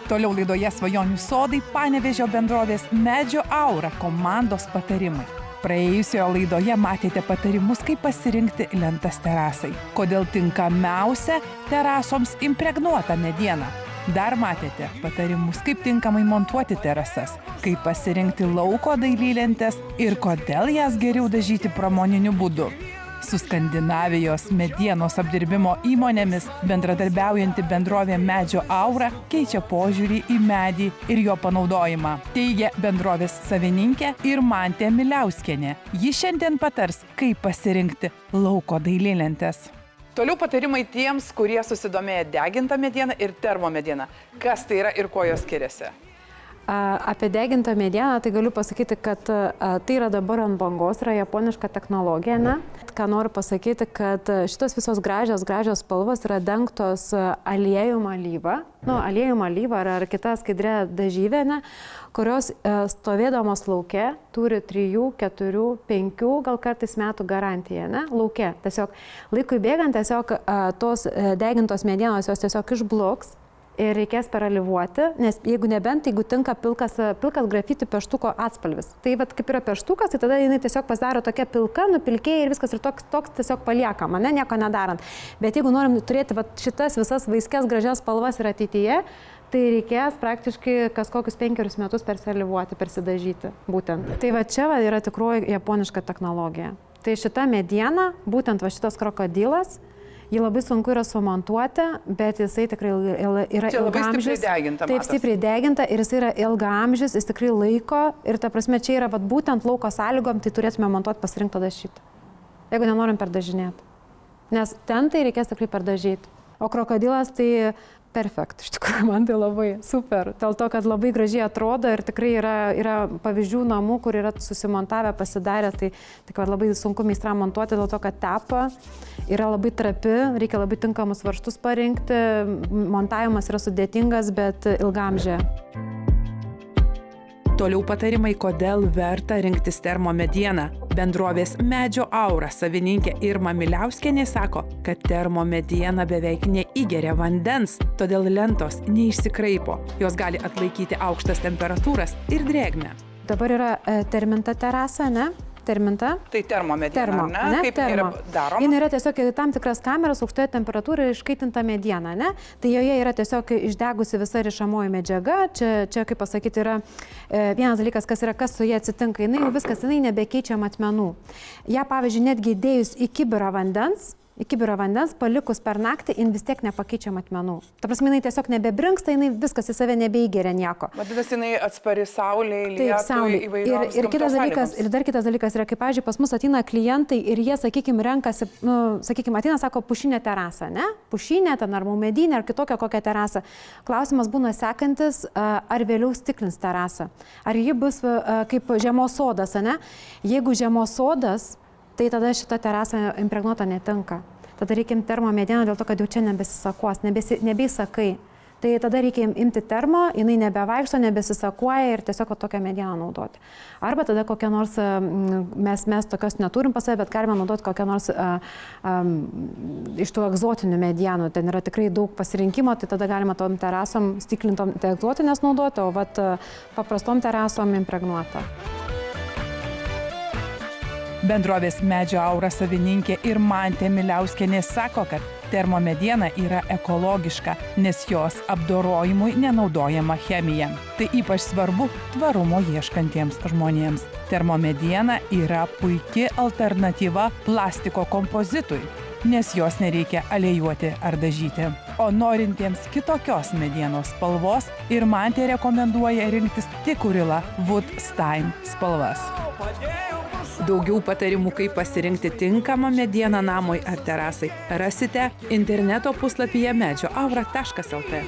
Toliau laidoje Svajonių sodai Panevėžio bendrovės Medžio Aura komandos patarimai. Praėjusioje laidoje matėte patarimus, kaip pasirinkti lentas terasai. Kodėl tinkamiausia terasoms impregnuota mediena. Dar matėte patarimus, kaip tinkamai montuoti terasas, kaip pasirinkti lauko dailylentes ir kodėl jas geriau dažyti pramoniniu būdu. Su Skandinavijos medienos apdirbimo įmonėmis bendradarbiaujanti bendrovė Medžio Aura keičia požiūrį į medį ir jo panaudojimą, teigia bendrovės savininkė Irmantė Miliauskienė. Ji šiandien patars, kaip pasirinkti lauko dailylentes. Toliau patarimai tiems, kurie susidomėja degintą medieną ir termomedieną. Kas tai yra ir kuo jos skiriasi? Apie degintą medieną tai galiu pasakyti, kad tai yra dabar ant bangos, yra japoniška technologija. Ne? Ką noriu pasakyti, kad šitos visos gražios spalvos yra dengtos aliejum alyva. Aliejum alyva ar kita skaidrė dažyvė, kurios stovėdamos lauke turi 3, 4, 5, gal kartais metų garantiją. Lauke. Tiesiog laikui bėgant, tos degintos medienos jos tiesiog išbloks. Ir reikės paralyvuoti, nes jeigu tinka pilkas grafiti pieštuko atspalvis. Tai kaip yra pieštukas, tai tada jinai tiesiog pasidaro tokia pilka, nupilkėja ir viskas ir toks tiesiog paliekama, nieko nedarant. Bet jeigu norim turėti šitas visas vaiskias gražias spalvas ir ateityje, tai reikės praktiškai kas kokius 5 metus persalivuoti, persidažyti būtent. Tai čia yra tikroji japoniška technologija. Tai šita mediena, būtent šitas krokodilas, jį labai sunku yra sumontuoti, bet jisai tikrai yra ilgaamžis. Taip, stipriai deginta ir jisai yra ilgaamžis, jis tikrai laiko ir ta prasme čia yra būtent lauko sąlygom, tai turėtume montuoti pasirinktą dažyti. Jeigu nenorim perdažinėti. Nes ten tai reikės tikrai perdažyti. O krokodilas tai perfekt, iš tikrųjų, man tai labai super. Dėl to, kad labai gražiai atrodo ir tikrai yra pavyzdžių namų, kur yra susimontavę, pasidarę, tai labai sunku meistram montuoti, dėl to, kad tepa, yra labai trapi, reikia labai tinkamus varžtus parinkti, montavimas yra sudėtingas, bet ilgaamžė. Toliau patarimai, kodėl verta rinktis termomedieną. Bendrovės Medžio Aura savininkė Irma Miliauskienė sako, kad termomediena beveik neįgeria vandens, todėl lentos neišsikraipo. Jos gali atlaikyti aukštas temperatūras ir drėgmę. Dabar yra terminta terasa, ne? Terminta. Tai termomediena, ne? Kaip yra daroma? Jis yra tiesiog tam tikras kameras aukštoje temperatūroje iškaitinta mediena, ne? Tai joje yra tiesiog išdegusi visa rišamoji medžiaga. Čia kaip pasakyti, yra vienas dalykas, kas su jie atsitinka. Jinai nebekeičia matmenų. Ja, pavyzdžiui, netgi įdėjus į kibirą vandens, palikus per naktį, jin vis tiek nepakeičia matmenų. Ta prasme, jinai tiesiog nebebrinksta, jinai viskas į save nebeįgeria nieko. Vadinasi, jinai atspari saulei, lietui, įvairioms gamtos sąlygoms. Ir dar kitas dalykas yra, kaip, pavyzdžiui, pas mus ateina klientai ir jie, renkasi, ateina, sako, pušinė terasa, ne? Pušinė, ten ar medinė, ar kitokia kokia terasa. Klausimas būna sekantis, ar vėliau stiklins terasą. Ar ji bus kaip žiemos sodas, ne? Jeigu žiemos sodas, tai tada šita terasa impregnuota netinka. Tada reikia imti termomedieną dėl to, kad jau čia nebesisakuos, nebeisakai. Tai tada reikia imti termo, jinai nebevaikšto, nebesisakuoja ir tiesiog tokią medieną naudoti. Arba tada kokią nors, mes tokios neturim pas save, bet galime naudoti kokią nors iš tų egzotinių medienų. Ten yra tikrai daug pasirinkimo, tai tada galima tom terasom stiklintom egzotinės naudoti, o paprastom terasom impregnuota. Bendrovės Medžio Aura savininkė Irmantė Miliauskienė sako, kad termomediena yra ekologiška, nes jos apdorojimui nenaudojama chemija. Tai ypač svarbu tvarumo ieškantiems žmonėms. Termomediena yra puiki alternatyva plastiko kompozitui, nes jos nereikia aliejuoti ar dažyti. O norintiems kitokios medienos spalvos, Irmantė rekomenduoja rinktis tik Urila Wood Stein spalvas. Daugiau patarimų, kaip pasirinkti tinkamą medieną namui ar terasai, rasite interneto puslapyje medžioaura.lt.